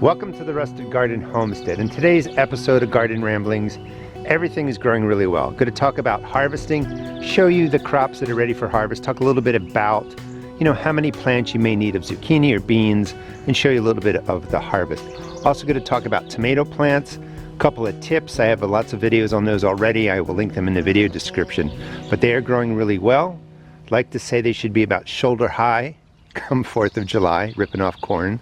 Welcome to the Rusted Garden Homestead. In today's episode of Garden Ramblings, everything is growing really well. I'm going to talk about harvesting, show you the crops that are ready for harvest, talk a little bit about, how many plants you may need of zucchini or beans, and show you a little bit of the harvest. Also going to talk about tomato plants, a couple of tips. I have lots of videos on those already. I will link them in the video description. But they are growing really well. I'd like to say they should be about shoulder high come 4th of July, ripping off corn.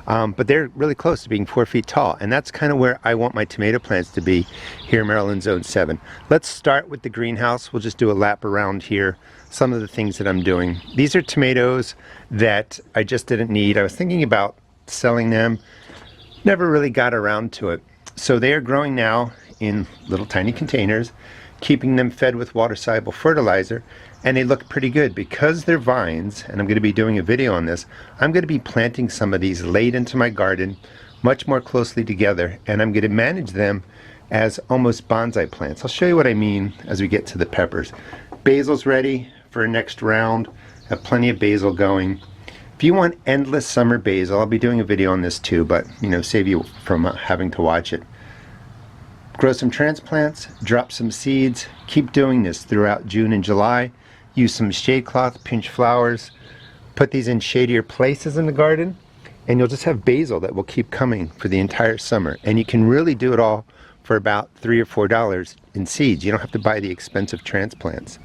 But they're really close to being 4 feet tall, and that's kind of where I want my tomato plants to be here in Maryland Zone 7. Let's start with the greenhouse. We'll just do a lap around here, some of the things that I'm doing. These are tomatoes that I just didn't need. I was thinking about selling them, never really got around to it. So they are growing now in little tiny containers, keeping them fed with water-soluble fertilizer, and they look pretty good because they're vines, and I'm going to be doing a video on this. I'm going to be planting some of these late into my garden much more closely together, and I'm going to manage them as almost bonsai plants. I'll show you what I mean as we get to the peppers. Basil's ready for a next round. I have plenty of basil going. If you want endless summer basil, I'll be doing a video on this too, but save you from having to watch it. Grow some transplants, drop some seeds, keep doing this throughout June and July. Use some shade cloth, pinch flowers, put these in shadier places in the garden, and you'll just have basil that will keep coming for the entire summer. And you can really do it all for about $3 or $4 in seeds. You don't have to buy the expensive transplants.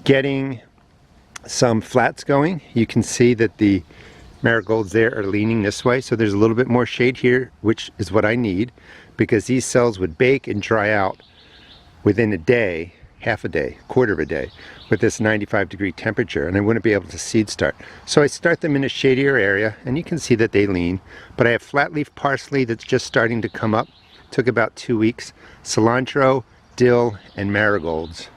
Getting some flats going, you can see that the marigolds there are leaning this way, so there's a little bit more shade here, which is what I need, because these cells would bake and dry out within a day, half a day, quarter of a day, with this 95-degree temperature, and I wouldn't be able to seed start. So I start them in a shadier area, and you can see that they lean. But I have flat leaf parsley that's just starting to come up. Took about 2 weeks. Cilantro, dill, and marigolds.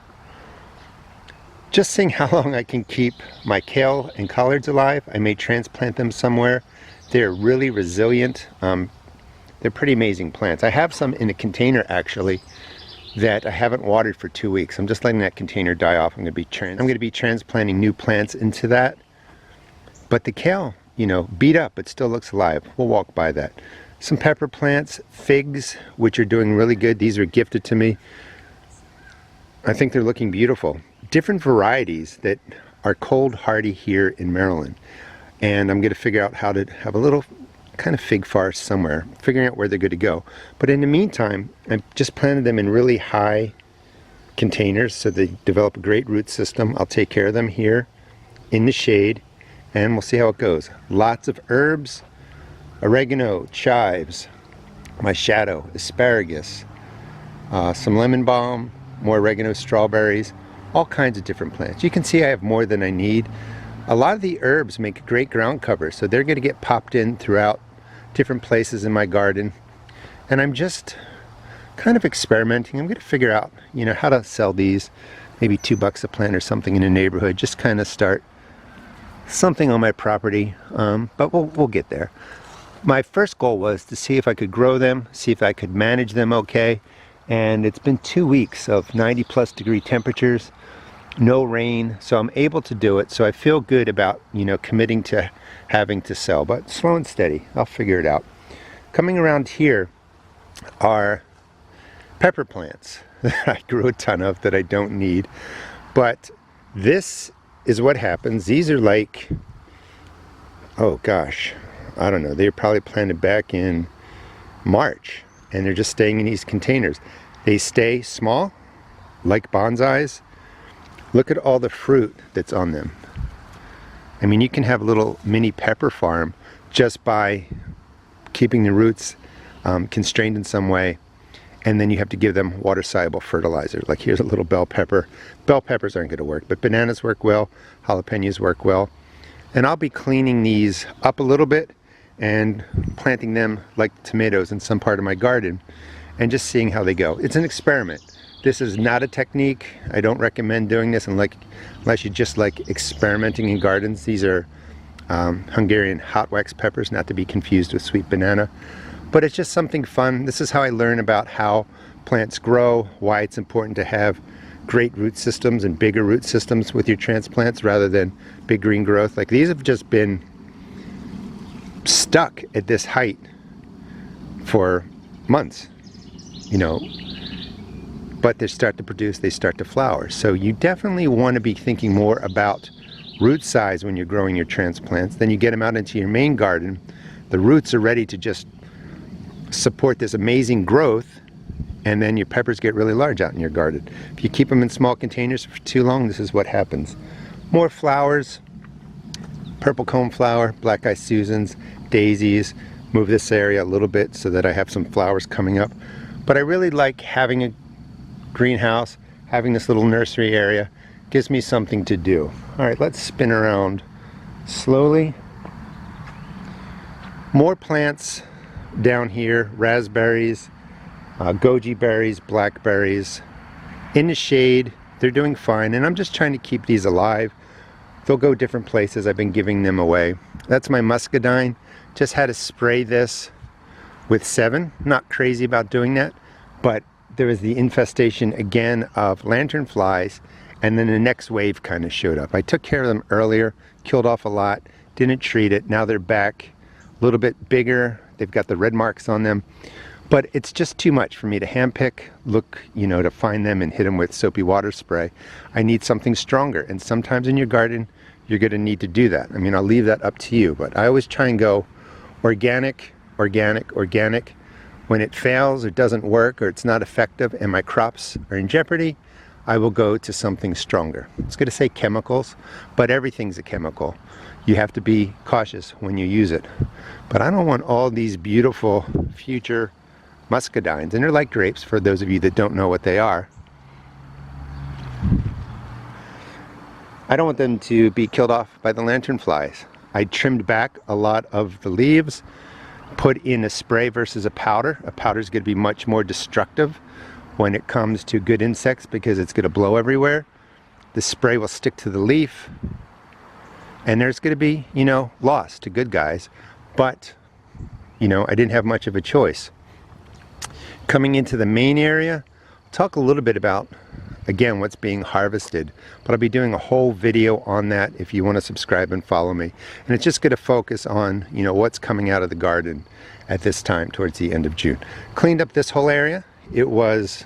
Just seeing how long I can keep my kale and collards alive. I may transplant them somewhere. They're really resilient. They're pretty amazing plants. I have some in a container actually that I haven't watered for 2 weeks. I'm just letting that container die off. I'm going to be transplanting new plants into that. But the kale, beat up, but still looks alive. We'll walk by that. Some pepper plants, figs, which are doing really good. These are gifted to me. I think they're looking beautiful. Different varieties that are cold hardy here in Maryland. And I'm going to figure out how to have a little kind of fig forest somewhere, figuring out where they're good to go. But in the meantime, I've just planted them in really high containers so they develop a great root system. I'll take care of them here in the shade, and we'll see how it goes. Lots of herbs, oregano, chives, my shadow, asparagus, some lemon balm, more oregano, strawberries, all kinds of different plants. You can see I have more than I need. A lot of the herbs make great ground cover, so they're going to get popped in throughout different places in my garden. And I'm just kind of experimenting. I'm going to figure out, how to sell these, maybe $2 a plant or something in the neighborhood. Just kind of start something on my property, but we'll get there. My first goal was to see if I could grow them, see if I could manage them okay. And it's been 2 weeks of 90+ degree temperatures. No rain, so I'm able to do it. So I feel good about, committing to having to sell, but slow and steady. I'll figure it out. Coming around here are pepper plants that I grew a ton of that I don't need. But this is what happens. These are like, oh gosh, I don't know. They're probably planted back in March, and they're just staying in these containers. They stay small, like bonsais. Look at all the fruit that's on them. I mean, you can have a little mini pepper farm just by keeping the roots constrained in some way, and then you have to give them water-soluble fertilizer. Like here's a little bell pepper. Bell peppers aren't going to work, but bananas work well, jalapenos work well. And I'll be cleaning these up a little bit and planting them like tomatoes in some part of my garden and just seeing how they go. It's an experiment. This is not a technique. I don't recommend doing this unless you just like experimenting in gardens. These are Hungarian hot wax peppers, not to be confused with sweet banana. But it's just something fun. This is how I learn about how plants grow, why it's important to have great root systems and bigger root systems with your transplants rather than big green growth. Like these have just been stuck at this height for months, you know, but they start to produce, they start to flower. So you definitely want to be thinking more about root size when you're growing your transplants. Then you get them out into your main garden. The roots are ready to just support this amazing growth, and then your peppers get really large out in your garden. If you keep them in small containers for too long, this is what happens. More flowers, purple coneflower, black-eyed Susans, daisies. Move this area a little bit so that I have some flowers coming up. But I really like having a greenhouse, having this little nursery area. Gives me something to do. All right, let's spin around slowly. More plants down here, raspberries, goji berries, blackberries. In the shade, they're doing fine, and I'm just trying to keep these alive. They'll go different places. I've been giving them away. That's my muscadine. Just had to spray this with 7. Not crazy about doing that, but there was the infestation again of lanternflies, and then the next wave kind of showed up. I took care of them earlier, killed off a lot, didn't treat it. Now they're back a little bit bigger. They've got the red marks on them, but it's just too much for me to handpick, look, you know, to find them and hit them with soapy water spray. I need something stronger, and sometimes in your garden, you're gonna need to do that. I mean, I'll leave that up to you, but I always try and go organic, organic, organic. When it fails or doesn't work or it's not effective and my crops are in jeopardy, I will go to something stronger. It's going to say chemicals, but everything's a chemical. You have to be cautious when you use it. But I don't want all these beautiful future muscadines, and they're like grapes for those of you that don't know what they are. I don't want them to be killed off by the lanternflies. I trimmed back a lot of the leaves, put in a spray versus a powder. A powder is going to be much more destructive when it comes to good insects because it's going to blow everywhere. The spray will stick to the leaf, and there's going to be, you know, loss to good guys. But, you know, I didn't have much of a choice. Coming into the main area, I'll talk a little bit about, again, what's being harvested, but I'll be doing a whole video on that if you want to subscribe and follow me. And it's just going to focus on, you know, what's coming out of the garden at this time towards the end of June. Cleaned up this whole area. It was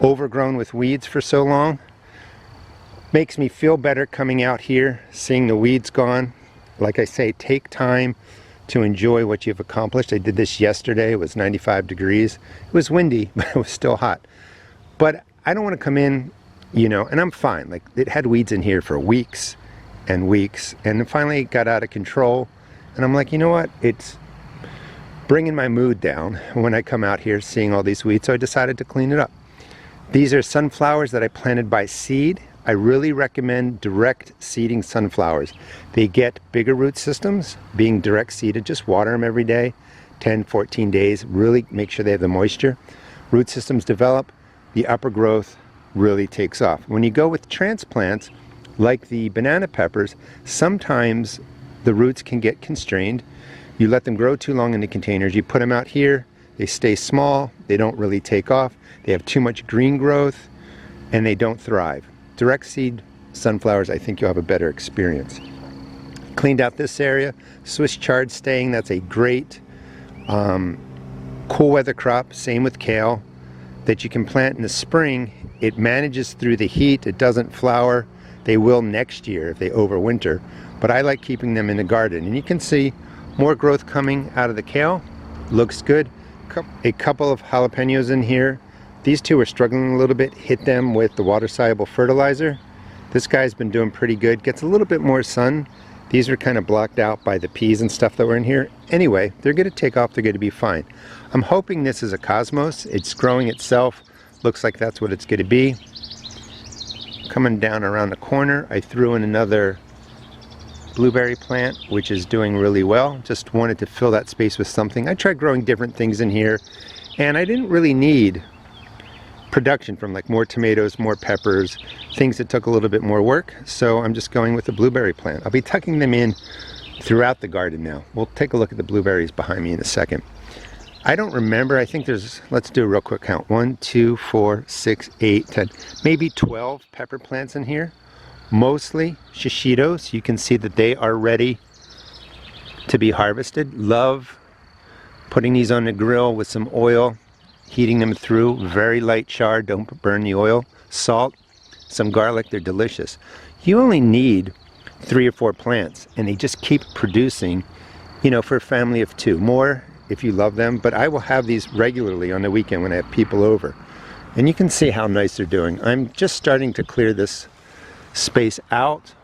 overgrown with weeds for so long. Makes me feel better coming out here, seeing the weeds gone. Like I say, take time to enjoy what you've accomplished. I did this yesterday. It was 95 degrees. It was windy, but it was still hot. But I don't want to come in, you know, and I'm fine. Like, it had weeds in here for weeks and weeks, and then finally it got out of control. And I'm like, you know what? It's bringing my mood down when I come out here seeing all these weeds, so I decided to clean it up. These are sunflowers that I planted by seed. I really recommend direct seeding sunflowers. They get bigger root systems being direct seeded. Just water them every day, 10, 14 days. Really make sure they have the moisture. Root systems develop. The upper growth really takes off. When you go with transplants, like the banana peppers, sometimes the roots can get constrained. You let them grow too long in the containers. You put them out here, they stay small, they don't really take off, they have too much green growth, and they don't thrive. Direct seed sunflowers, I think you'll have a better experience. Cleaned out this area. Swiss chard staying, that's a great cool weather crop. Same with kale, that you can plant in the spring. It manages through the heat, it doesn't flower. They will next year if they overwinter, but I like keeping them in the garden. And you can see more growth coming out of the kale. Looks good. A couple of jalapenos in here. These two are struggling a little bit. Hit them with the water-soluble fertilizer. This guy's been doing pretty good. Gets a little bit more sun. These are kind of blocked out by the peas and stuff that were in here. Anyway, they're going to take off. They're going to be fine. I'm hoping this is a cosmos. It's growing itself. Looks like that's what it's going to be. Coming down around the corner, I threw in another blueberry plant, which is doing really well. Just wanted to fill that space with something. I tried growing different things in here, and I didn't really need production from like more tomatoes, more peppers, things that took a little bit more work. So I'm just going with the blueberry plant. I'll be tucking them in throughout the garden now. We'll take a look at the blueberries behind me in a second. I don't remember, I think there's, let's do a real quick count. 1, 2, 4, 6, 8, 10, maybe 12 pepper plants in here. Mostly shishitos. You can see that they are ready to be harvested. Love Putting these on the grill with some oil, heating them through, very light char, don't burn the oil, salt, some garlic, they're delicious. You only need 3 or 4 plants and they just keep producing, you know, for a family of 2. More if you love them, but I will have these regularly on the weekend when I have people over. And you can see how nice they're doing. I'm just starting to clear this space out.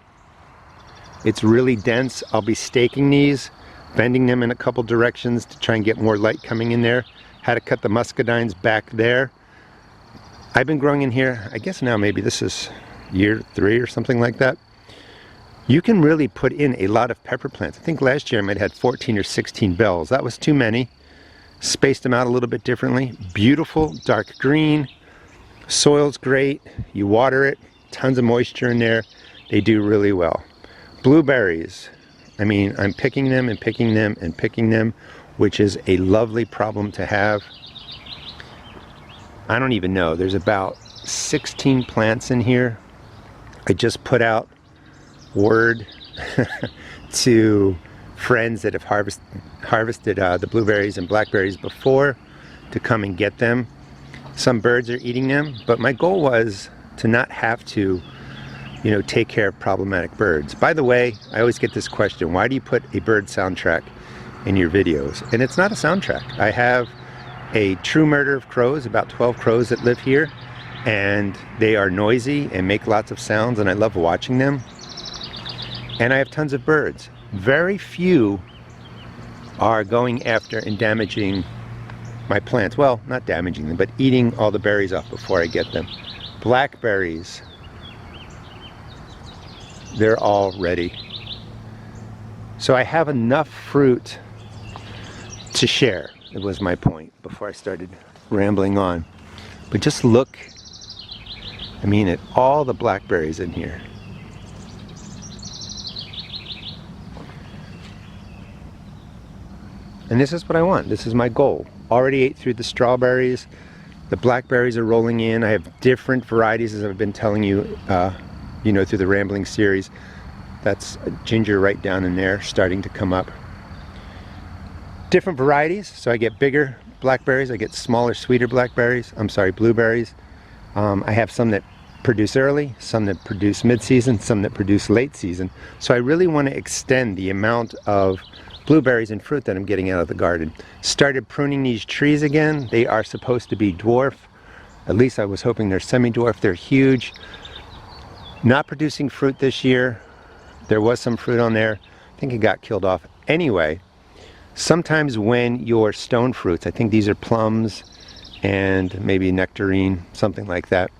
It's really dense. I'll be staking these, bending them in a couple directions to try and get more light coming in there. Had to cut the muscadines back there. I've been growing in here, I guess now maybe this is year 3 or something like that. You can really put in a lot of pepper plants. I think last year I might have had 14 or 16 bells. That was too many. Spaced them out a little bit differently. Beautiful, dark green. Soil's great. You water it. Tons of moisture in there. They do really well. Blueberries. I mean, I'm picking them and picking them and picking them, which is a lovely problem to have. I don't even know. There's about 16 plants in here. I just put out word to friends that have harvested the blueberries and blackberries before to come and get them. Some birds are eating them, but my goal was to not have to, you know, take care of problematic birds. By the way, I always get this question, why do you put a bird soundtrack in your videos? And it's not a soundtrack. I have a true murder of crows, about 12 crows that live here, and they are noisy and make lots of sounds, and I love watching them. And I have tons of birds. Very few are going after and damaging my plants. Well, not damaging them, but eating all the berries off before I get them. Blackberries, they're all ready. So I have enough fruit to share. It was my point before I started rambling on. But just look, I mean, at all the blackberries in here. And this is what I want. This is my goal. Already ate through the strawberries. The blackberries are rolling in. I have different varieties, as I've been telling you, you know, through the Rambling series. That's ginger right down in there, starting to come up. Different varieties, so I get bigger blackberries, I get smaller, sweeter blackberries. I'm sorry, blueberries. I have some that produce early, some that produce mid-season, some that produce late season. So I really want to extend the amount of blueberries and fruit that I'm getting out of the garden. Started pruning these trees again. They are supposed to be dwarf. At least I was hoping they're semi-dwarf. They're huge. Not producing fruit this year. There was some fruit on there. I think it got killed off. Anyway, sometimes when your stone fruits, I think these are plums and maybe nectarine, something like that.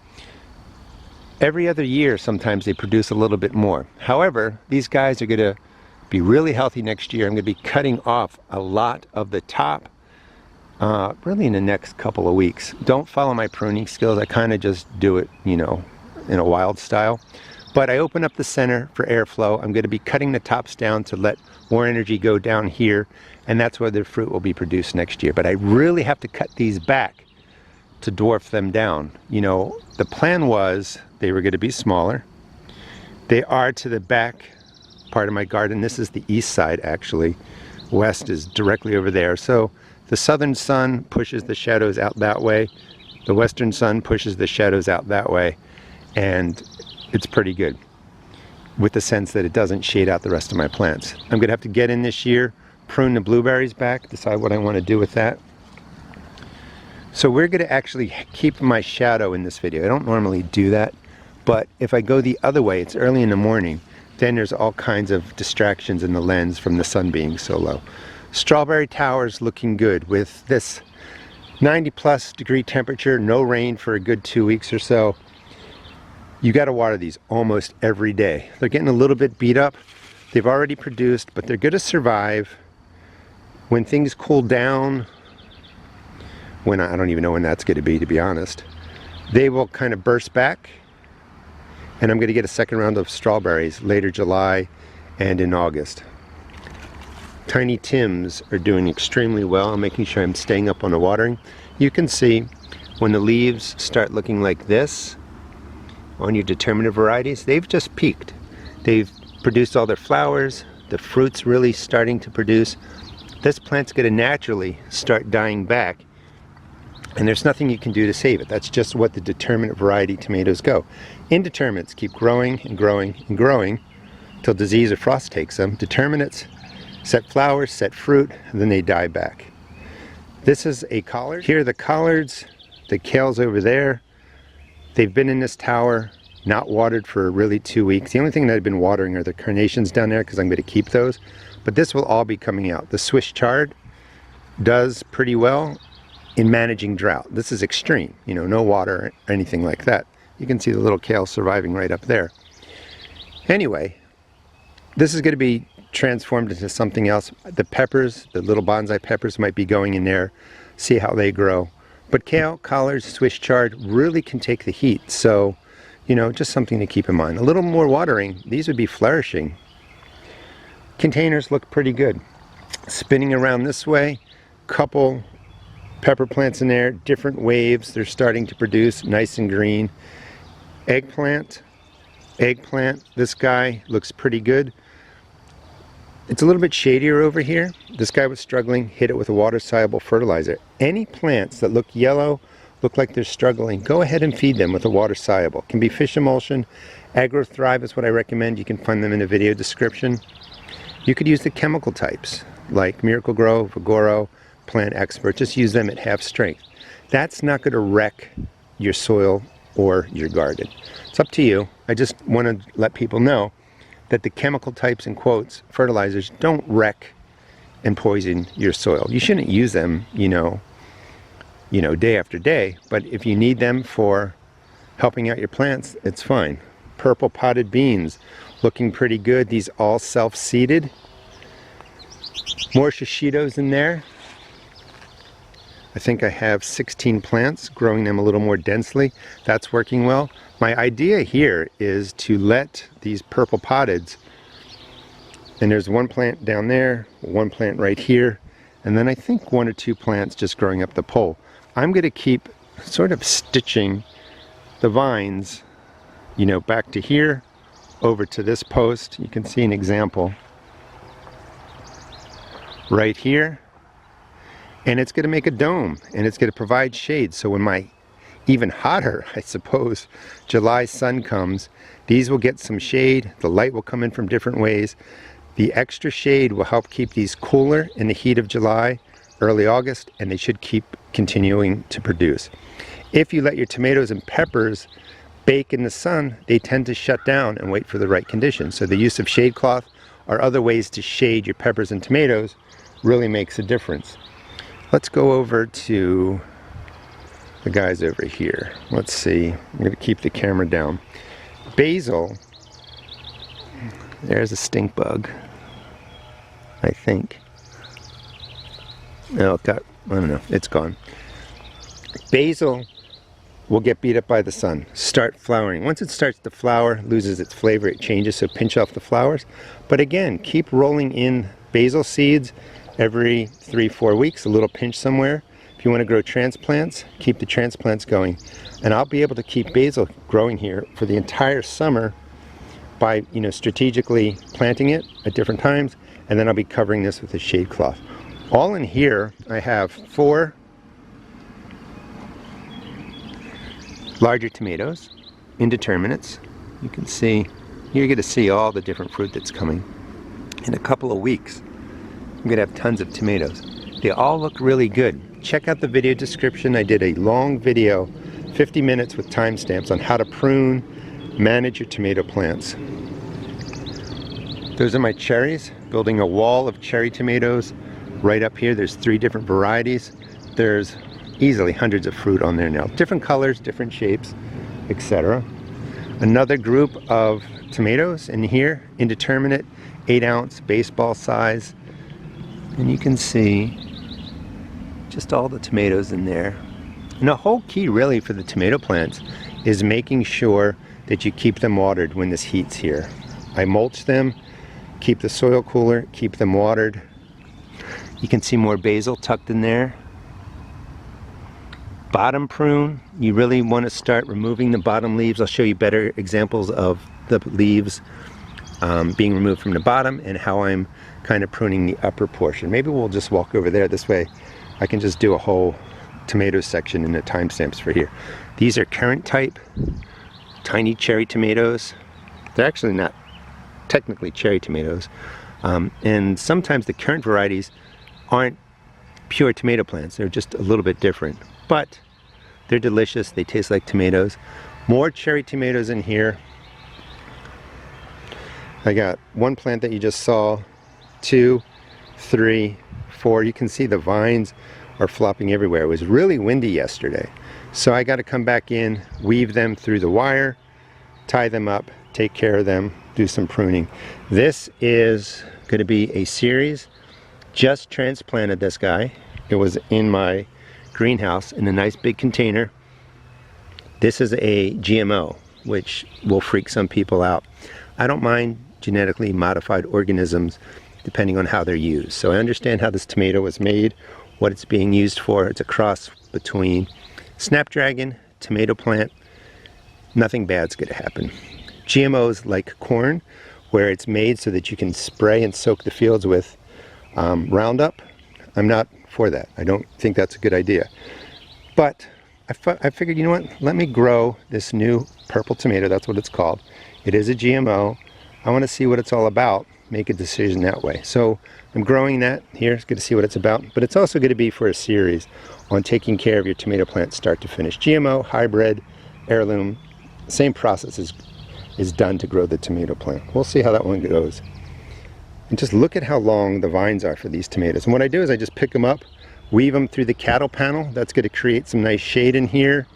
Every other year, sometimes they produce a little bit more. However, these guys are going to be really healthy next year. I'm going to be cutting off a lot of the top really in the next couple of weeks. Don't follow my pruning skills. I kind of just do it, you know, in a wild style. But I open up the center for airflow. I'm going to be cutting the tops down to let more energy go down here, and that's where the fruit will be produced next year. But I really have to cut these back to dwarf them down. You know, the plan was they were going to be smaller. They are to the back part of my garden. This is the east side, actually. West is directly over there. So the southern sun pushes the shadows out that way. The western sun pushes the shadows out that way. And it's pretty good, with the sense that it doesn't shade out the rest of my plants. I'm gonna have to get in this year, prune the blueberries back, decide what I want to do with that. So we're gonna actually keep my shadow in this video. I don't normally do that, but if I go the other way, it's early in the morning, then there's all kinds of distractions in the lens from the sun being so low. Strawberry towers looking good with this 90+ degree temperature, no rain for a good 2 weeks or so. You got to water these almost every day. They're getting a little bit beat up. They've already produced, but they're going to survive. When things cool down, when I don't even know when that's going to be honest, they will kind of burst back. And I'm going to get a second round of strawberries later July and in August. Tiny Tims are doing extremely well. I'm making sure I'm staying up on the watering. You can see when the leaves start looking like this on your determinative varieties, they've just peaked. They've produced all their flowers. The fruit's really starting to produce. this plant's going to naturally start dying back, and there's nothing you can do to save it. That's just what the determinate variety tomatoes go. Indeterminates keep growing and growing and growing till disease or frost takes them. Determinates set flowers, set fruit, and then they die back. This is a collard. Here are the collards, the kales over there. They've been in this tower, not watered for really 2 weeks. The only thing that I've been watering are the carnations down there because I'm going to keep those. But this will all be coming out. The Swiss chard does pretty well in managing drought. This is extreme, you know, no water or anything like that. You can see the little kale surviving right up there. Anyway, this is going to be transformed into something else. The peppers, the little bonsai peppers might be going in there, see how they grow. But kale, collards, Swiss chard really can take the heat. So, you know, just something to keep in mind. A little more watering, these would be flourishing. Containers look pretty good. Spinning around this way, couple pepper plants in there, different waves. They're starting to produce nice and green. Eggplant, this guy looks pretty good. It's a little bit shadier over here. This guy was struggling, hit it with a water-soluble fertilizer. Any plants that look yellow, look like they're struggling, go ahead and feed them with a water-soluble. Can be fish emulsion. Agro-Thrive is what I recommend. You can find them in the video description. You could use the chemical types like Miracle Grow, Vigoro, Plant Expert. Just use them at half strength. That's not going to wreck your soil or your garden. It's up to you. I just want to let people know that the chemical types, in quotes, fertilizers, don't wreck and poison your soil. You shouldn't use them, you know, day after day, but if you need them for helping out your plants, it's fine. Purple potted beans, looking pretty good. These all self-seeded. More shishitos in there. I think I have 16 plants, growing them a little more densely. That's working well. My idea here is to let these purple potteds, and there's one plant down there, one plant right here, and then I think 1 or 2 plants just growing up the pole. I'm going to keep sort of stitching the vines, you know, back to here, over to this post. You can see an example right here. And it's going to make a dome, and it's going to provide shade. So when my even hotter, I suppose, July sun comes, these will get some shade. The light will come in from different ways. The extra shade will help keep these cooler in the heat of July, early August, and they should keep continuing to produce. If you let your tomatoes and peppers bake in the sun, they tend to shut down and wait for the right conditions. So the use of shade cloth or other ways to shade your peppers and tomatoes really makes a difference. Let's go over to the guys over here. Let's see. I'm going to keep the camera down. Basil. There's a stink bug, I think. No, it got, I don't know. It's gone. Basil will get beat up by the sun. Start flowering. Once it starts to flower, loses its flavor, it changes, so pinch off the flowers. But again, keep rolling in basil seeds every 3-4 weeks, a little pinch somewhere. If you want to grow transplants, keep the transplants going. And I'll be able to keep basil growing here for the entire summer by, you know, strategically planting it at different times, and then I'll be covering this with a shade cloth. All in here, I have 4 larger tomatoes, indeterminates. You can see, you're going to see all the different fruit that's coming. In a couple of weeks, I'm going to have tons of tomatoes. They all look really good. Check out the video description. I did a long video, 50 minutes with timestamps on how to prune, manage your tomato plants. Those are my cherries, building a wall of cherry tomatoes right up here. There's 3 different varieties. There's easily hundreds of fruit on there now. Different colors, different shapes, etc. Another group of tomatoes in here, indeterminate, 8-ounce baseball size. And you can see just all the tomatoes in there. And the whole key really for the tomato plants is making sure that you keep them watered when this heat's here. I mulch them, keep the soil cooler, keep them watered. You can see more basil tucked in there. Bottom prune, you really want to start removing the bottom leaves. I'll show you better examples of the leaves being removed from the bottom and how I'm kind of pruning the upper portion. Maybe we'll just walk over there. This way I can just do a whole tomato section in the timestamps for here. These are currant type, tiny cherry tomatoes. They're actually not technically cherry tomatoes. And sometimes the currant varieties aren't pure tomato plants. They're just a little bit different. But they're delicious. They taste like tomatoes. More cherry tomatoes in here. I got one plant that you just saw, 2, 3, 4. You can see the vines are flopping everywhere. It was really windy yesterday. So I got to come back in, weave them through the wire, tie them up, take care of them, do some pruning. This is going to be a series. Just transplanted this guy. It was in my greenhouse in a nice big container. This is a GMO, which will freak some people out. I don't mind genetically modified organisms depending on how they're used. So I understand how this tomato was made, what it's being used for. It's a cross between Snapdragon, tomato plant. Nothing bad's going to happen. GMOs like corn, where it's made so that you can spray and soak the fields with Roundup. I'm not for that. I don't think that's a good idea. But I figured, you know what, let me grow this new purple tomato. That's what it's called. It is a GMO. I want to see what it's all about, make a decision that way. So I'm growing that here. It's good to see what it's about. But it's also going to be for a series on taking care of your tomato plant start to finish. GMO, hybrid, heirloom, same process is done to grow the tomato plant. We'll see how that one goes. And just look at how long the vines are for these tomatoes. And what I do is I just pick them up, weave them through the cattle panel. That's going to create some nice shade in here.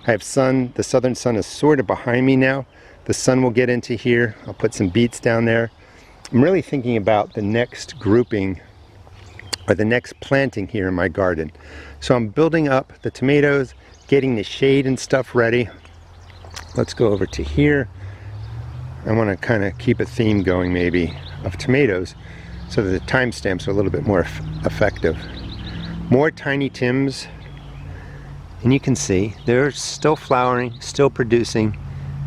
I have sun. The southern sun is sort of behind me now. The sun will get into here. I'll put some beets down there. I'm really thinking about the next grouping or the next planting here in my garden. So I'm building up the tomatoes, getting the shade and stuff ready. Let's go over to here. I want to kind of keep a theme going maybe of tomatoes so that the timestamps are a little bit more effective. More tiny Tims, and you can see they're still flowering, still producing.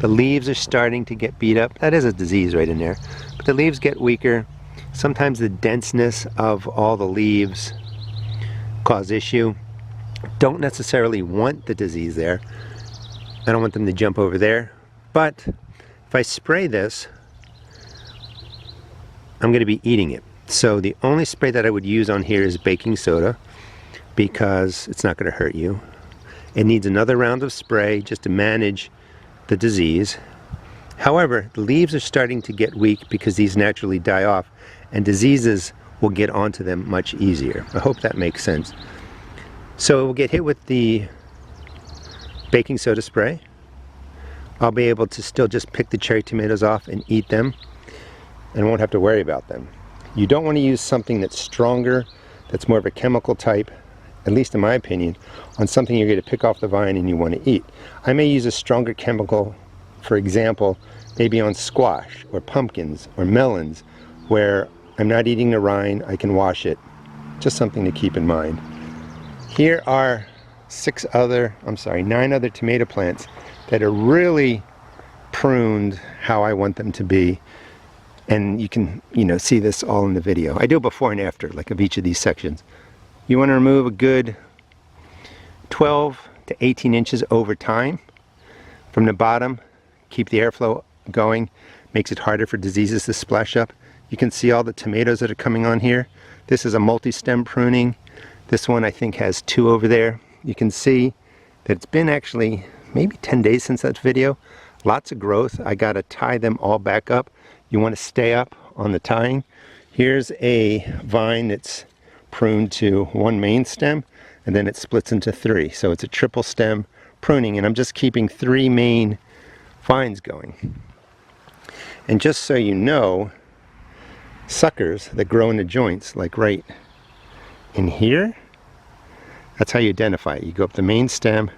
The leaves are starting to get beat up. That is a disease right in there. But the leaves get weaker. Sometimes the denseness of all the leaves cause issue. Don't necessarily want the disease there. I don't want them to jump over there. But if I spray this, I'm going to be eating it. So the only spray that I would use on here is baking soda because it's not going to hurt you. It needs another round of spray just to manage the disease. However, the leaves are starting to get weak because these naturally die off and diseases will get onto them much easier. I hope that makes sense. So it will get hit with the baking soda spray. I'll be able to still just pick the cherry tomatoes off and eat them and won't have to worry about them. You don't want to use something that's stronger, that's more of a chemical type, at least in my opinion, on something you're going to pick off the vine and you want to eat. I may use a stronger chemical, for example, maybe on squash or pumpkins or melons, where I'm not eating the rind, I can wash it. Just something to keep in mind. Here are 9 other tomato plants that are really pruned how I want them to be. And you can, see this all in the video. I do a before and after, like of each of these sections. You want to remove a good 12 to 18 inches over time from the bottom. Keep the airflow going. Makes it harder for diseases to splash up. You can see all the tomatoes that are coming on here. This is a multi-stem pruning. This one I think has 2 over there. You can see that it's been actually maybe 10 days since that video. Lots of growth. I got to tie them all back up. You want to stay up on the tying. Here's a vine that's pruned to 1 main stem and then it splits into 3. So it's a triple stem pruning and I'm just keeping 3 main vines going. And just so you know, suckers that grow in the joints, like right in here, that's how you identify it. You go up the main stem,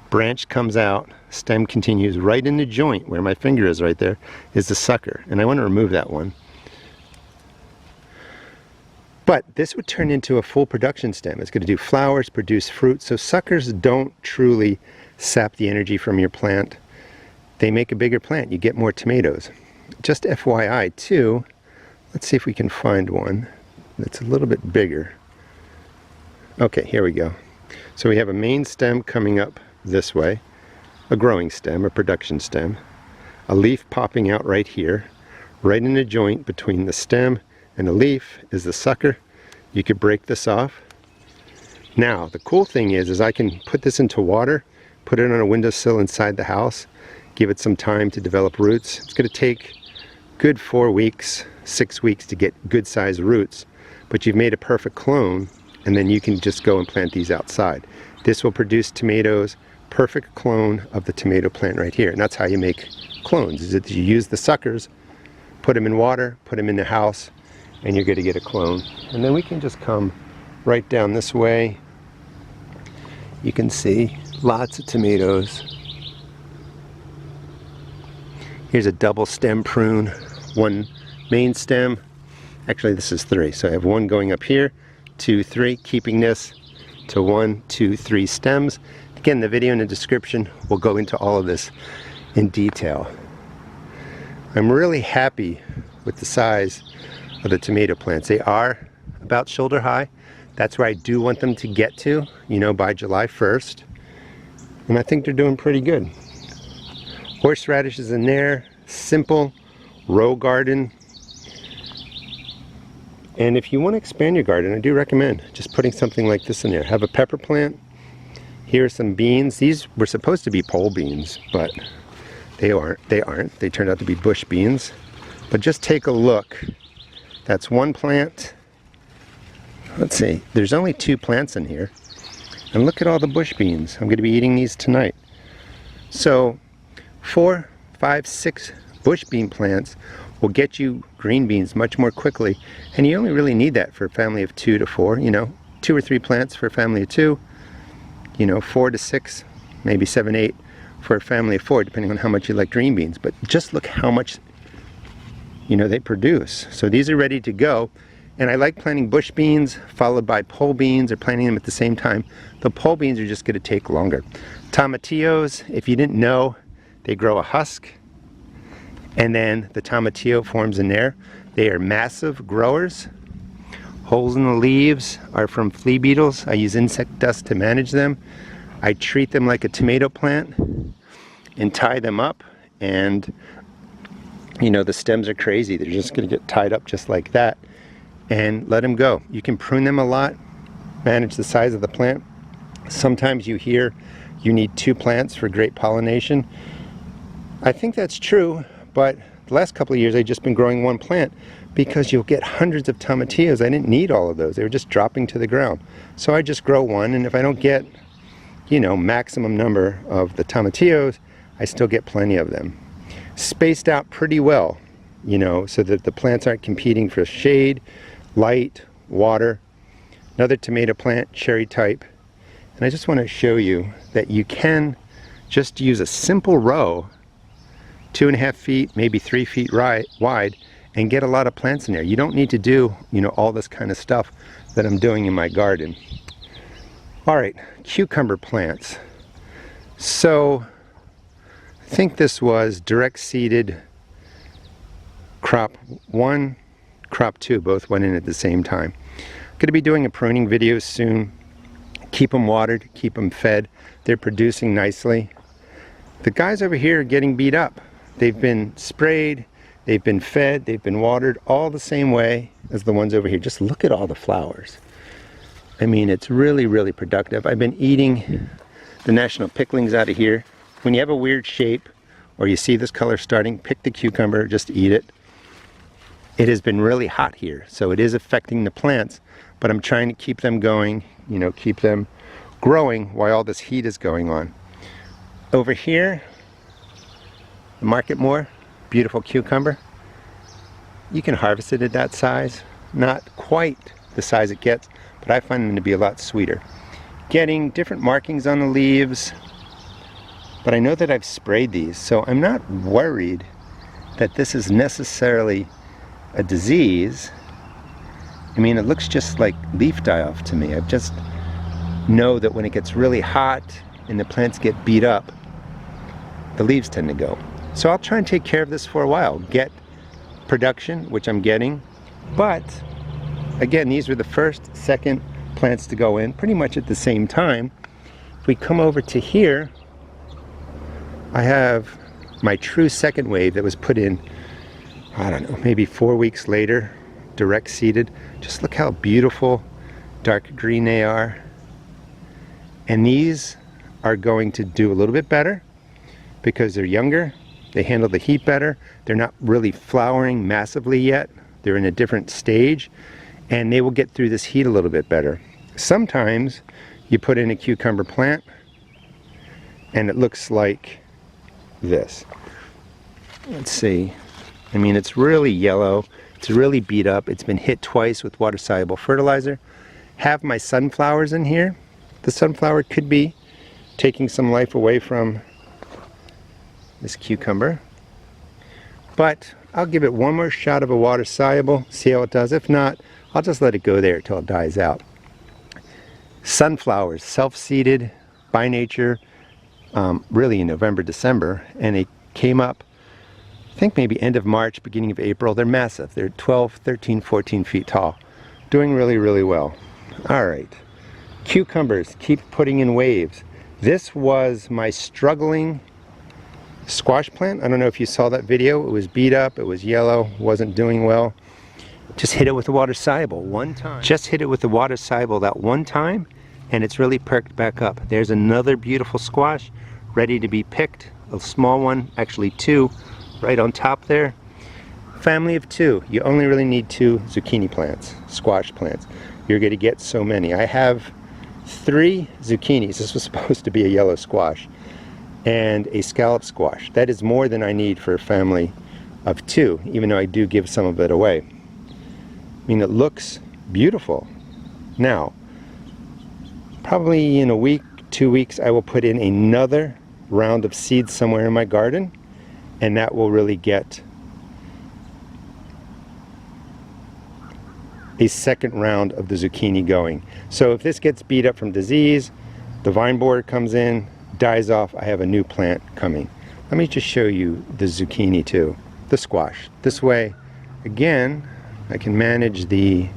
branch comes out, stem continues right in the joint where my finger is right there is the sucker, and I want to remove that one. But this would turn into a full production stem. It's going to do flowers, produce fruit. So suckers don't truly sap the energy from your plant. They make a bigger plant. You get more tomatoes. Just FYI too, Let's see if we can find one that's a little bit bigger. Okay, here we go. So we have a main stem coming up this way, a growing stem, a production stem, a leaf popping out right here. Right in the joint between the stem and the leaf is the sucker. You could break this off. Now, the cool thing is I can put this into water, put it on a windowsill inside the house, give it some time to develop roots. It's going to take good 4 weeks, 6 weeks to get good sized roots, but you've made a perfect clone, and then you can just go and plant these outside. This will produce tomatoes, perfect clone of the tomato plant right here. And that's how you make clones, is that you use the suckers, put them in water, put them in the house, and you're going to get a clone. And then we can just come right down this way. You can see lots of tomatoes. Here's a double stem prune, one main stem. Actually, this is 3, so I have one going up here, 2, 3, keeping this to 1, 2, 3 stems. Again, the video in the description will go into all of this in detail. I'm really happy with the size of the tomato plants. They are about shoulder high. That's where I do want them to get to, you know, by July 1st. And I think they're doing pretty good. Horseradish is in there, simple row garden. And if you want to expand your garden, I do recommend just putting something like this in there. Have a pepper plant. Here are some beans. These were supposed to be pole beans, but they aren't. They turned out to be bush beans. But just take a look. That's one plant. Let's see. There's only 2 plants in here. And look at all the bush beans. I'm going to be eating these tonight. So 4, 5, 6 bush bean plants will get you green beans much more quickly, and you only really need that for a family of 2 to 4, you know, 2 or 3 plants for a family of 2, you know, 4 to 6, maybe 7, 8 for a family of 4, depending on how much you like green beans. But just look how much, you know, they produce. So these are ready to go, and I like planting bush beans followed by pole beans, or planting them at the same time. The pole beans are just going to take longer. Tomatillos, if you didn't know, they grow a husk, and then the tomatillo forms in there. They are massive growers. Holes in the leaves are from flea beetles. I use insect dust to manage them. I treat them like a tomato plant and tie them up, and you know, the stems are crazy. They're just going to get tied up just like that, and let them go. You can prune them a lot, manage the size of the plant. Sometimes you hear you need 2 plants for great pollination. I think that's true, but the last couple of years I've just been growing 1 plant because you'll get hundreds of tomatillos. I didn't need all of those. They were just dropping to the ground. So I just grow 1, and if I don't get, you know, maximum number of the tomatillos, I still get plenty of them. Spaced out pretty well, you know, so that the plants aren't competing for shade, light, water. Another tomato plant, cherry type. And I just want to show you that you can just use a simple row, 2.5 feet, maybe 3 feet wide, and get a lot of plants in there. You don't need to do, you know, all this kind of stuff that I'm doing in my garden. All right, cucumber plants. So I think this was direct seeded crop 1, crop 2, both went in at the same time. I'm going to be doing a pruning video soon. Keep them watered, keep them fed. They're producing nicely. The guys over here are getting beat up. They've been sprayed, they've been fed, they've been watered all the same way as the ones over here. Just look at all the flowers. I mean, it's really, really productive. I've been eating the national picklings out of here. When you have a weird shape, or you see this color starting, pick the cucumber, just eat it. It has been really hot here, so it is affecting the plants, but I'm trying to keep them going, you know, keep them growing while all this heat is going on. Over here, the market more, beautiful cucumber. You can harvest it at that size. Not quite the size it gets, but I find them to be a lot sweeter. Getting different markings on the leaves, but I know that I've sprayed these, so I'm not worried that this is necessarily a disease. I mean, it looks just like leaf die-off to me. I just know that when it gets really hot and the plants get beat up, the leaves tend to go. So I'll try and take care of this for a while. Get production, which I'm getting, But again, these were the first, second plants to go in pretty much at the same time. If we come over to here, I have my true second wave that was put in, I don't know, maybe 4 weeks later, direct seeded. Just look how beautiful dark green they are. And these are going to do a little bit better because they're younger. They handle the heat better. They're not really flowering massively yet. They're in a different stage, and they will get through this heat a little bit better. Sometimes you put in a cucumber plant and it looks like this. Let's see. I mean, it's really yellow. It's really beat up. It's been hit twice with water-soluble fertilizer. Have my sunflowers in here. The sunflower could be taking some life away from this cucumber. But I'll give it one more shot of a water-soluble, see how it does. If not, I'll just let it go there until it dies out. Sunflowers, self-seeded by nature, really in November, December, and they came up, I think maybe end of March, beginning of April. They're massive. They're 12, 13, 14 feet tall. Doing really, really well. All right. Cucumbers, keep putting in waves. This was my struggling squash plant. I don't know if you saw that video. It was beat up, it was yellow, wasn't doing well. Just hit it with the water-soluble one time. Just hit it with the water-soluble that one time, and it's really perked back up. There's another beautiful squash ready to be picked. A small one, actually two, right on top there. Family of two. You only really need 2 zucchini plants, squash plants. You're going to get so many. I have 3 zucchinis. This was supposed to be a yellow squash, and a scallop squash. That is more than I need for a family of 2, even though I do give some of it away. I mean, it looks beautiful. Now, probably in a week, 2 weeks, I will put in another round of seeds somewhere in my garden, and that will really get a second round of the zucchini going. So if this gets beat up from disease, the vine borer comes in, dies off, I have a new plant coming. Let me just show you the zucchini too, the squash. This way, again, I can manage the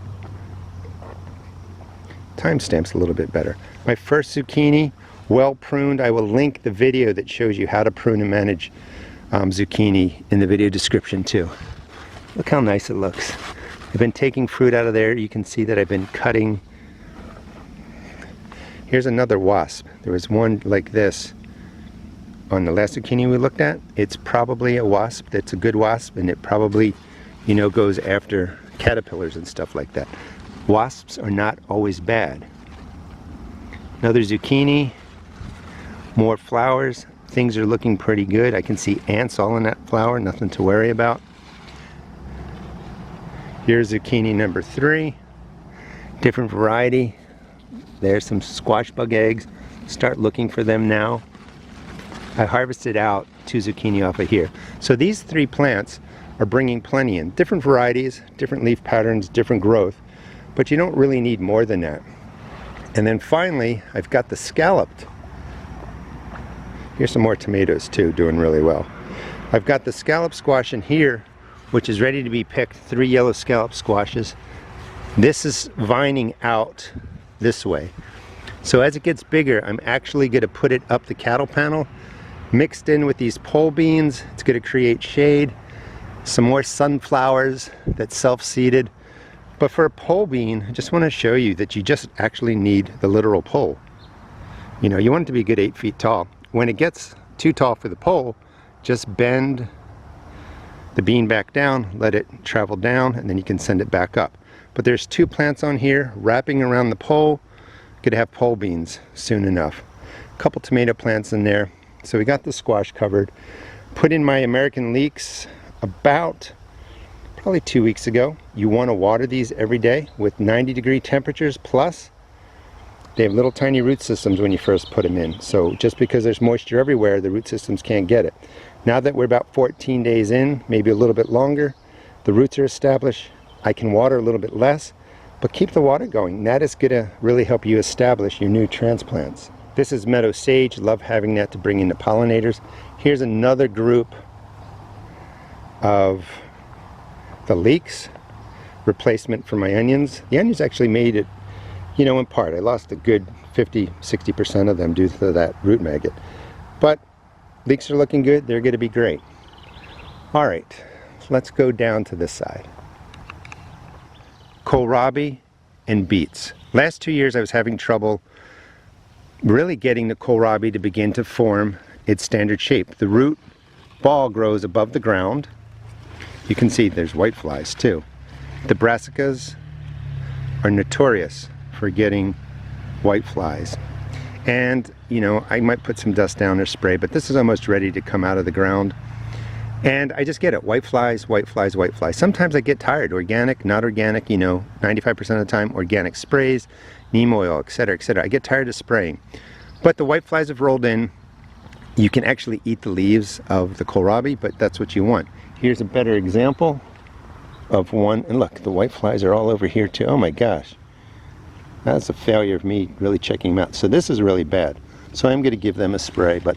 timestamps a little bit better. My first zucchini, well pruned. I will link the video that shows you how to prune and manage zucchini in the video description too. Look how nice it looks. I've been taking fruit out of there. You can see that I've been cutting. Here's another wasp. There was one like this on the last zucchini we looked at. It's probably a wasp that's a good wasp, and it probably, you know, goes after caterpillars and stuff like that. Wasps are not always bad. Another zucchini, more flowers. Things are looking pretty good. I can see ants all in that flower, nothing to worry about. Here's zucchini number 3, different variety. There's some squash bug eggs. Start looking for them now. I harvested out 2 zucchini off of here. So these 3 plants are bringing plenty in. Different varieties, different leaf patterns, different growth, but you don't really need more than that. And then finally, I've got the scalloped. Here's some more tomatoes too, doing really well. I've got the scallop squash in here, which is ready to be picked, 3 yellow scallop squashes. This is vining out this way. So as it gets bigger, I'm actually going to put it up the cattle panel, mixed in with these pole beans. It's going to create shade. Some more sunflowers that's self-seeded. But for a pole bean, I just want to show you that you just actually need the literal pole. You know, you want it to be a good 8 feet tall. When it gets too tall for the pole, just bend the bean back down, let it travel down, and then you can send it back up. But there's 2 plants on here wrapping around the pole. Gonna have pole beans soon enough. A couple tomato plants in there. So we got the squash covered. Put in my American leeks about probably 2 weeks ago. You want to water these every day with 90-degree temperatures plus. They have little tiny root systems when you first put them in. So just because there's moisture everywhere, the root systems can't get it. Now that we're about 14 days in, maybe a little bit longer, the roots are established. I can water a little bit less, but keep the water going. That is going to really help you establish your new transplants. This is meadow sage. Love having that to bring in the pollinators. Here's another group of the leeks, replacement for my onions. The onions actually made it, you know, in part. I lost a good 50-60% of them due to that root maggot. But leeks are looking good. They're going to be great. All right, let's go down to this side. Kohlrabi and beets. Last 2 years I was having trouble really getting the kohlrabi to begin to form its standard shape. The root ball grows above the ground. You can see there's white flies too. The brassicas are notorious for getting white flies. And, you know, I might put some dust down or spray, but this is almost ready to come out of the ground. And I just get it, white flies, white flies, white flies. Sometimes I get tired, organic, not organic, you know, 95% of the time, organic sprays, neem oil, etc., etc. I get tired of spraying. But the white flies have rolled in. You can actually eat the leaves of the kohlrabi, but that's what you want. Here's a better example of one, and look, the white flies are all over here too. Oh my gosh. That's a failure of me really checking them out. So this is really bad. So I'm going to give them a spray, but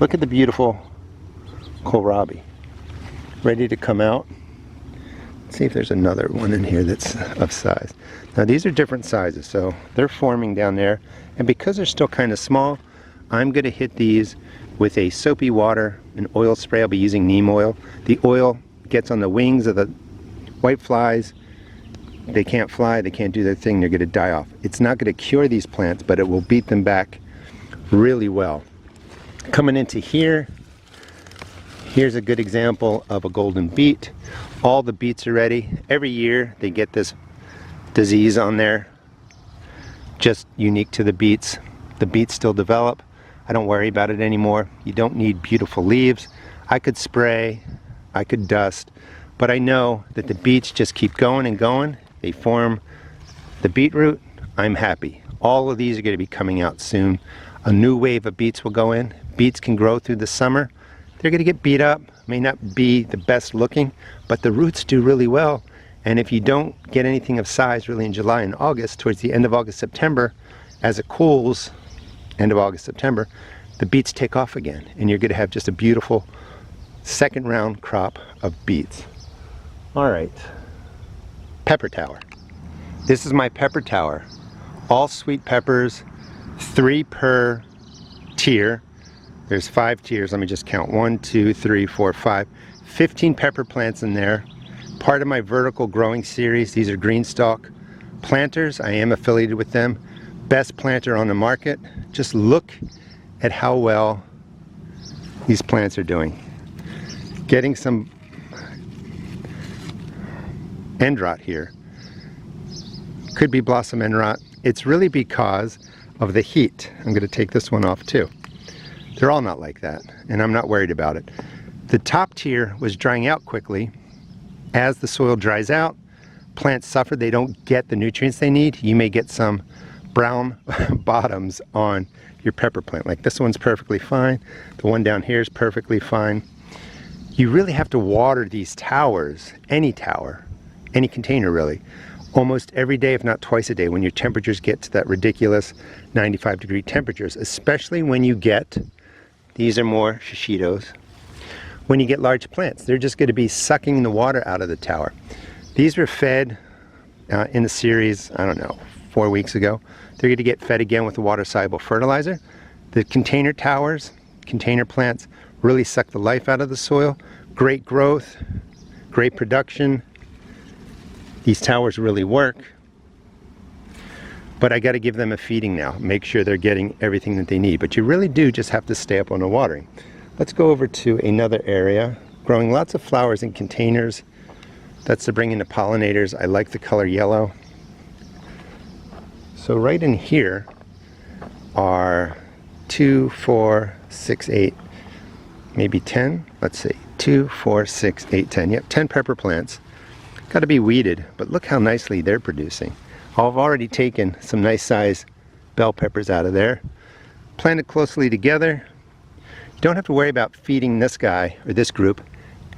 look at the beautiful kohlrabi. Ready to come out. Let's see if there's another one in here that's of size. Now these are different sizes, so they're forming down there. And because they're still kind of small, I'm going to hit these with a soapy water, an oil spray. I'll be using neem oil. The oil gets on the wings of the white flies. They can't fly, they can't do their thing, they're going to die off. It's not going to cure these plants, but it will beat them back really well. Coming into here, here's a good example of a golden beet. All the beets are ready. Every year they get this disease on there, just unique to the beets. The beets still develop. I don't worry about it anymore. You don't need beautiful leaves. I could spray, I could dust, but I know that the beets just keep going and going. They form the beetroot. I'm happy. All of these are going to be coming out soon. A new wave of beets will go in. Beets can grow through the summer. They're going to get beat up, may not be the best looking, but the roots do really well. And if you don't get anything of size really in July and August, towards the end of August, September, as it cools, end of August, September, the beets take off again, and you're going to have just a beautiful second round crop of beets. All right, pepper tower. This is my pepper tower. All sweet peppers, 3 per tier. There's 5 tiers. Let me just count. 1, 2, 3, 4, 5. 15 pepper plants in there. Part of my vertical growing series. These are green stalk planters. I am affiliated with them. Best planter on the market. Just look at how well these plants are doing. Getting some end rot here. Could be blossom end rot. It's really because of the heat. I'm going to take this one off too. They're all not like that, and I'm not worried about it. The top tier was drying out quickly. As the soil dries out, plants suffer. They don't get the nutrients they need. You may get some brown bottoms on your pepper plant. Like this one's perfectly fine. The one down here is perfectly fine. You really have to water these towers, any tower, any container really, almost every day, if not twice a day, when your temperatures get to that ridiculous 95-degree temperatures, especially when you get, these are more shishitos, when you get large plants. They're just going to be sucking the water out of the tower. These were fed in the series, I don't know, 4 weeks ago. They're going to get fed again with the water-soluble fertilizer. The container towers, container plants, really suck the life out of the soil. Great growth, great production. These towers really work, but I got to give them a feeding now. Make sure they're getting everything that they need. But you really do just have to stay up on the watering. Let's go over to another area. Growing lots of flowers in containers. That's to bring in the pollinators. I like the color yellow. So right in here are 2, 4, 6, 8, maybe 10. Let's see, 2, 4, 6, 8, 10. Yep, 10 pepper plants. Got to be weeded, but look how nicely they're producing. I've already taken some nice size bell peppers out of there. Planted closely together. You don't have to worry about feeding this guy or this group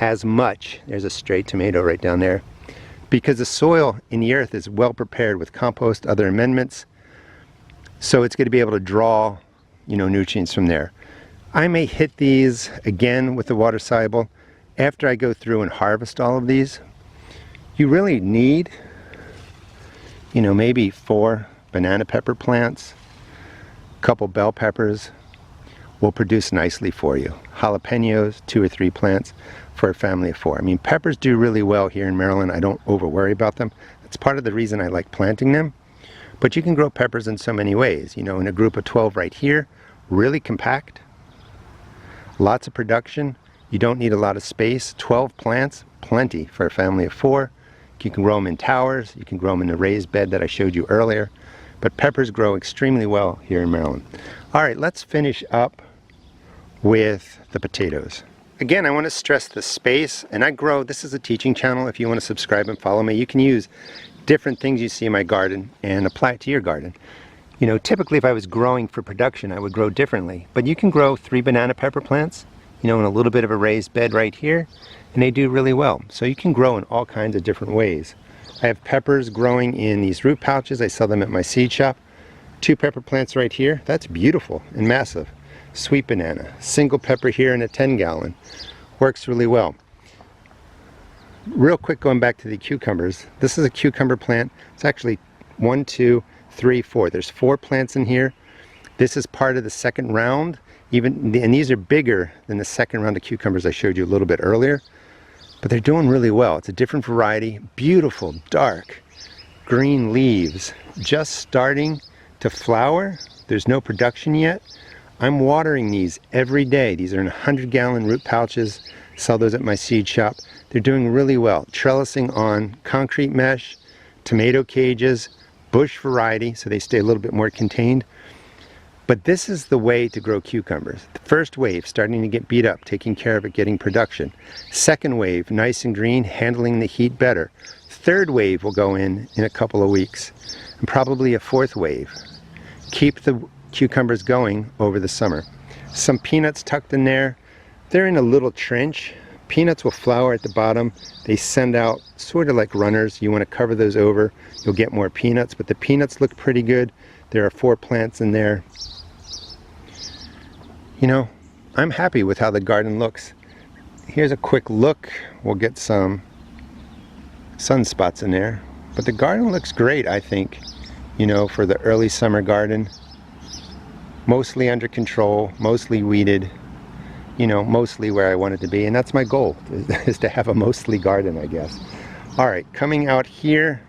as much. There's a stray tomato right down there. Because the soil in the earth is well prepared with compost, other amendments. So it's going to be able to draw, you know, nutrients from there. I may hit these again with the water soluble after I go through and harvest all of these. You really need you know, maybe 4 banana pepper plants, a couple bell peppers will produce nicely for you. Jalapenos, 2 or 3 plants for a family of 4. I mean, peppers do really well here in Maryland. I don't over worry about them. That's part of the reason I like planting them. But you can grow peppers in so many ways. You know, in a group of 12 right here, really compact, lots of production. You don't need a lot of space. 12 plants, plenty for a family of 4. You can grow them in towers. You can grow them in the raised bed that I showed you earlier. But peppers grow extremely well here in Maryland. All right, let's finish up with the potatoes. Again, I want to stress the space, and I grow, this is a teaching channel. If you want to subscribe and follow me, you can use different things you see in my garden and apply it to your garden. You know, typically if I was growing for production, I would grow differently, but you can grow 3 banana pepper plants, you know, in a little bit of a raised bed right here, and they do really well. So you can grow in all kinds of different ways. I have peppers growing in these root pouches. I sell them at my seed shop. 2 pepper plants right here. That's beautiful and massive. Sweet banana, single pepper here in a 10-gallon. Works really well. Real quick, going back to the cucumbers. This is a cucumber plant. It's actually 1, 2, 3, 4. There's 4 plants in here. This is part of the second round. And these are bigger than the second round of cucumbers I showed you a little bit earlier. But they're doing really well. It's a different variety. Beautiful, dark, green leaves. Just starting to flower. There's no production yet. I'm watering these every day. These are in 100-gallon root pouches. Sell those at my seed shop. They're doing really well. Trellising on concrete mesh, tomato cages, bush variety, so they stay a little bit more contained. But this is the way to grow cucumbers. The first wave, starting to get beat up, taking care of it, getting production. Second wave, nice and green, handling the heat better. Third wave will go in a couple of weeks. And probably a 4th wave. Keep the cucumbers going over the summer. Some peanuts tucked in there. They're in a little trench. Peanuts will flower at the bottom. They send out sort of like runners. You want to cover those over. You'll get more peanuts, but the peanuts look pretty good. There are 4 plants in there. You know, I'm happy with how the garden looks. Here's a quick look. We'll get some sunspots in there. But the garden looks great, I think, you know, for the early summer garden. Mostly under control, mostly weeded, you know, mostly where I want it to be. And that's my goal, is to have a mostly garden, I guess. All right, coming out here,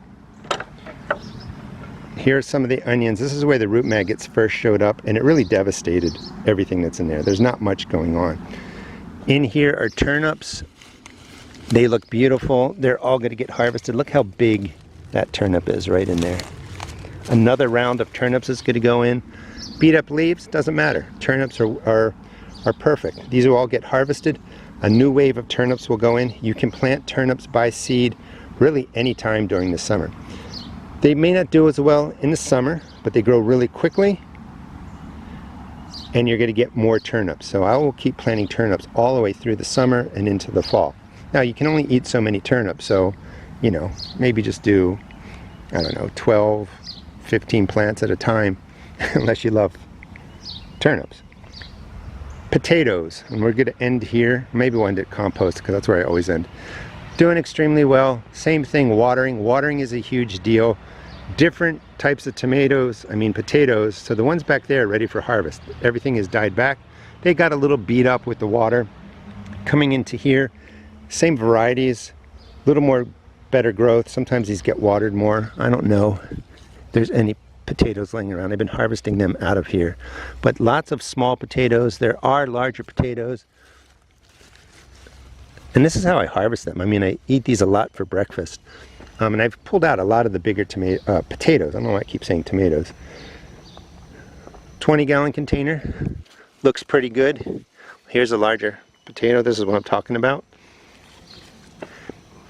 here's some of the onions. This is where the root maggots first showed up, and it really devastated everything that's in there. There's not much going on. In here are turnips. They look beautiful. They're all going to get harvested. Look how big that turnip is right in there. Another round of turnips is going to go in. Beat up leaves, doesn't matter. Turnips are perfect. These will all get harvested. A new wave of turnips will go in. You can plant turnips by seed really any time during the summer. They may not do as well in the summer, but they grow really quickly, and you're going to get more turnips. So I will keep planting turnips all the way through the summer and into the fall. Now, you can only eat so many turnips, so, you know, maybe just do, I don't know, 12, 15 plants at a time, unless you love turnips. Potatoes, and we're going to end here. Maybe we'll end at compost, because that's where I always end. Doing extremely well. Same thing, watering. Watering is a huge deal. Different types of potatoes. So the ones back there are ready for harvest. Everything is died back. They got a little beat up with the water. Coming into here, same varieties, a little more better growth. Sometimes these get watered more. I don't know if there's any potatoes laying around. I've been harvesting them out of here. But lots of small potatoes. There are larger potatoes. And this is how I harvest them. I mean, I eat these a lot for breakfast. And I've pulled out a lot of the bigger potatoes. I don't know why I keep saying tomatoes. 20-gallon container. Looks pretty good. Here's a larger potato. This is what I'm talking about.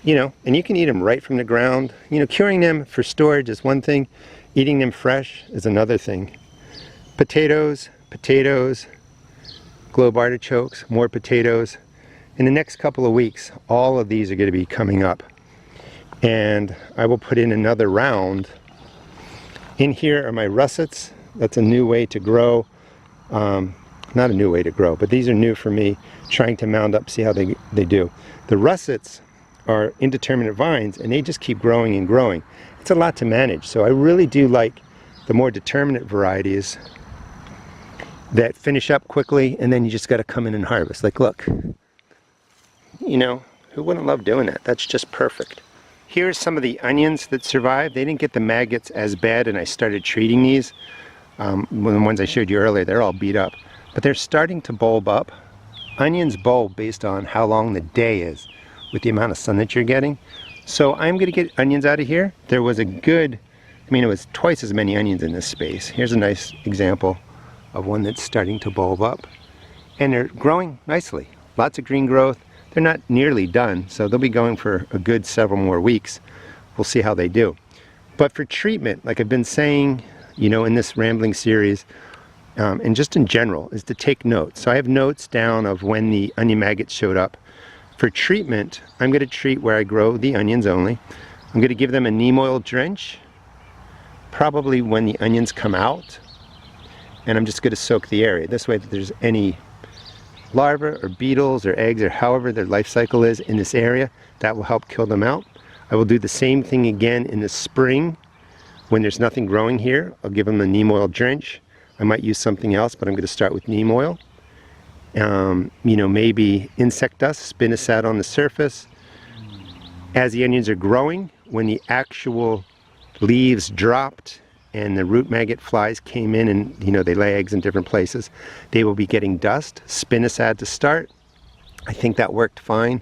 You know, and you can eat them right from the ground. You know, curing them for storage is one thing. Eating them fresh is another thing. Potatoes, globe artichokes, more potatoes. In the next couple of weeks, all of these are going to be coming up. And I will put in another round. In here are my russets. That's a new way to grow. Not a new way to grow, but these are new for me, trying to mound up, see how they do. The russets are indeterminate vines, and they just keep growing and growing. It's a lot to manage, so I really do like the more determinate varieties that finish up quickly, and then you just got to come in and harvest. Like, look, you know, who wouldn't love doing that? That's just perfect. Here's some of the onions that survived. They didn't get the maggots as bad, and I started treating these. The ones I showed you earlier, they're all beat up, but they're starting to bulb up. Onions bulb based on how long the day is with the amount of sun that you're getting. So I'm going to get onions out of here. There was a good, I mean, it was twice as many onions in this space. Here's a nice example of one that's starting to bulb up, and they're growing nicely. Lots of green growth. They're not nearly done, so they'll be going for a good several more weeks. We'll see how they do. But for treatment, like I've been saying, you know, in this rambling series, and just in general, is to take notes. So I have notes down of when the onion maggots showed up. For treatment, I'm going to treat where I grow the onions only. I'm going to give them a neem oil drench, probably when the onions come out, and I'm just going to soak the area. This way, if there's any larvae or beetles or eggs or however their life cycle is in this area, that will help kill them out. I will do the same thing again in the spring when there's nothing growing here. I'll give them a neem oil drench. I might use something else, but I'm going to start with neem oil. You know, maybe insect dust, spinosad on the surface. As the onions are growing, when the actual leaves dropped and the root maggot flies came in, and you know, they lay eggs in different places, they will be getting dust. Spinosad to start. I think that worked fine.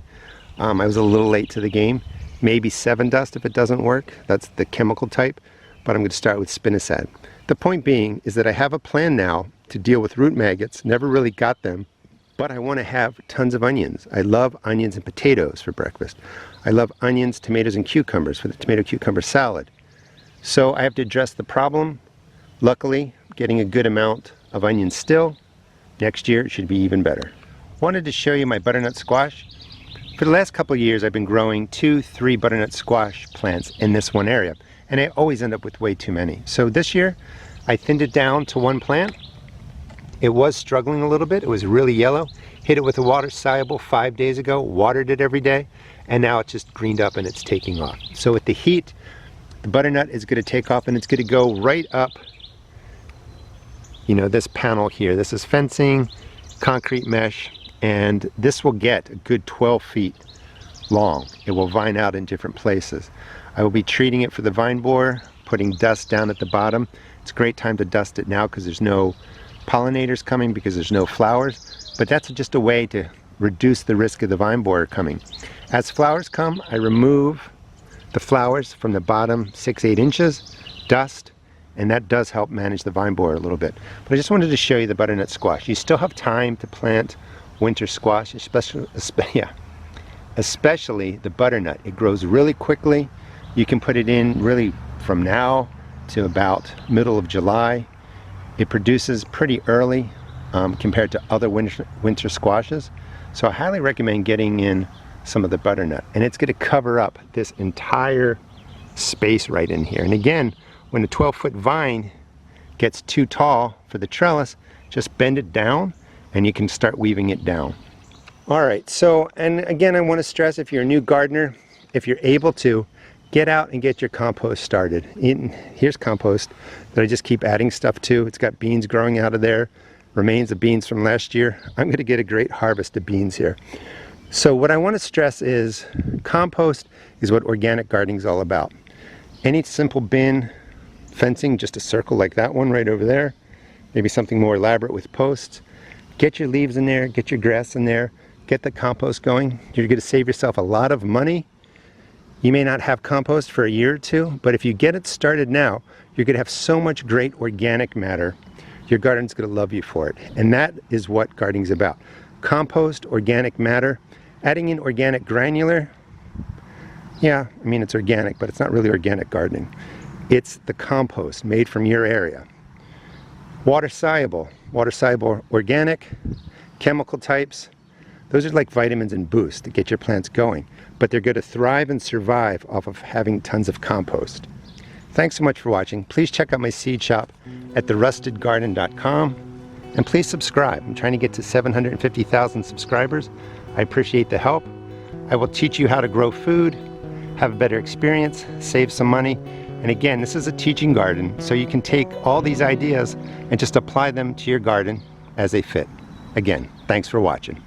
I was a little late to the game. Maybe 7 dust if it doesn't work. That's the chemical type, but I'm going to start with spinosad. The point being is that I have a plan now to deal with root maggots. Never really got them, but I want to have tons of onions. I love onions and potatoes for breakfast. I love onions, tomatoes, and cucumbers for the tomato cucumber salad. So I have to address the problem. Luckily, getting a good amount of onions still. Next year it should be even better. Wanted to show you my butternut squash. For the last couple of years I've been growing 2-3 butternut squash plants in this one area, and I always end up with way too many. So this year I thinned it down to 1 plant. It was struggling a little bit. It was really yellow. Hit it with a water soluble 5 days ago, watered it every day, and now it's just greened up and it's taking off. So with the heat, the butternut is going to take off, and it's going to go right up, you know, this panel here. This is fencing, concrete mesh, and this will get a good 12 feet long. It will vine out in different places. I will be treating it for the vine borer, putting dust down at the bottom. It's a great time to dust it now because there's no pollinators coming, because there's no flowers, but that's just a way to reduce the risk of the vine borer coming. As flowers come, I remove the flowers from the bottom 6-8 inches, dust, and that does help manage the vine borer a little bit. But I just wanted to show you the butternut squash. You still have time to plant winter squash, especially the butternut. It grows really quickly. You can put it in really from now to about middle of July. It produces pretty early compared to other winter squashes. So I highly recommend getting in some of the butternut, and it's going to cover up this entire space right in here. And again, when a 12-foot vine gets too tall for the trellis, just bend it down and you can start weaving it down. All right, so, and again, I want to stress, if you're a new gardener, if you're able to, get out and get your compost started. Here's compost that I just keep adding stuff to. It's got beans growing out of there, remains of beans from last year. I'm going to get a great harvest of beans here. So what I want to stress is compost is what organic gardening is all about. Any simple bin, fencing, just a circle like that one right over there, maybe something more elaborate with posts. Get your leaves in there, get your grass in there, get the compost going. You're going to save yourself a lot of money. You may not have compost for a year or two, but if you get it started now, you're going to have so much great organic matter. Your garden's going to love you for it. And that is what gardening's about. Compost, organic matter, adding in organic granular. Yeah, I mean, it's organic, but it's not really organic gardening. It's the compost made from your area. Water soluble organic, chemical types. Those are like vitamins and boosts to get your plants going, but they're going to thrive and survive off of having tons of compost. Thanks so much for watching. Please check out my seed shop at therustedgarden.com, and please subscribe. I'm trying to get to 750,000 subscribers. I appreciate the help. I will teach you how to grow food, have a better experience, save some money. And again, this is a teaching garden, so you can take all these ideas and just apply them to your garden as they fit. Again, thanks for watching.